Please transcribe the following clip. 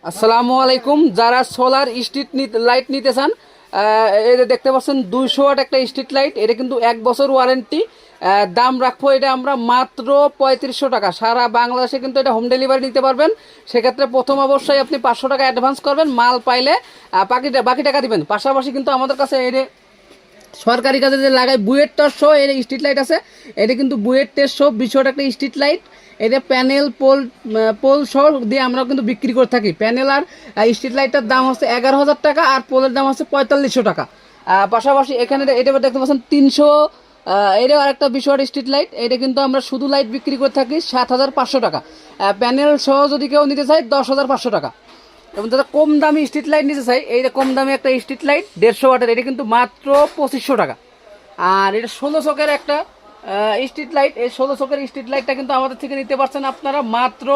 আসসালামু আলাইকুম। যারা সোলার স্ট্রিট লাইট নিতে চান, এই যে দেখতে পাচ্ছেন 200 ওয়াট একটা স্ট্রিট লাইট, এটা কিন্তু 1 বছর ওয়ারেন্টি। দাম রাখবো এটা আমরা মাত্র 3500 টাকা। সারা বাংলাদেশে কিন্তু এটা হোম ডেলিভারি নিতে পারবেন। সেক্ষেত্রে প্রথম অবশ্যই আপনি 500 টাকা অ্যাডভান্স করবেন, মাল পাইলে বাকি টাকা দিবেন। পাশাপাশি কিন্তু আমাদের কাছে এই সরকারি কাজে যে লাগায় বুয়েট শো এর স্ট্রিট লাইট আছে, এটা কিন্তু বুয়েট শো 20 ওয়াট একটা স্ট্রিট লাইট। এটা প্যানেল পোল সহ দিয়ে আমরা কিন্তু বিক্রি করে থাকি। প্যানেল আর স্ট্রিট লাইটটার দাম হচ্ছে 11,000 টাকা, আর পোলের দাম হচ্ছে 4500 টাকা। পাশাপাশি এখানে এটা দেখতে পাচ্ছেন 300, এটাও আর একটা 20 ওয়াট স্ট্রিট লাইট। এটা কিন্তু আমরা শুধু লাইট বিক্রি করে থাকি 7,500 টাকা। প্যানেল সহ যদি কেউ নিতে চায় 10,500 টাকা। এবং যারা কম দামি স্ট্রিট লাইট নিতে চাই, এই কম দামি একটা স্ট্রিট লাইট 150 ওয়াটের, এটা কিন্তু মাত্র 2500 টাকা। আর এটা 16 চকের একটা স্ট্রিট লাইট। এই 16 চকের স্ট্রিট লাইটটা কিন্তু আমাদের থেকে নিতে পারছেন আপনারা মাত্র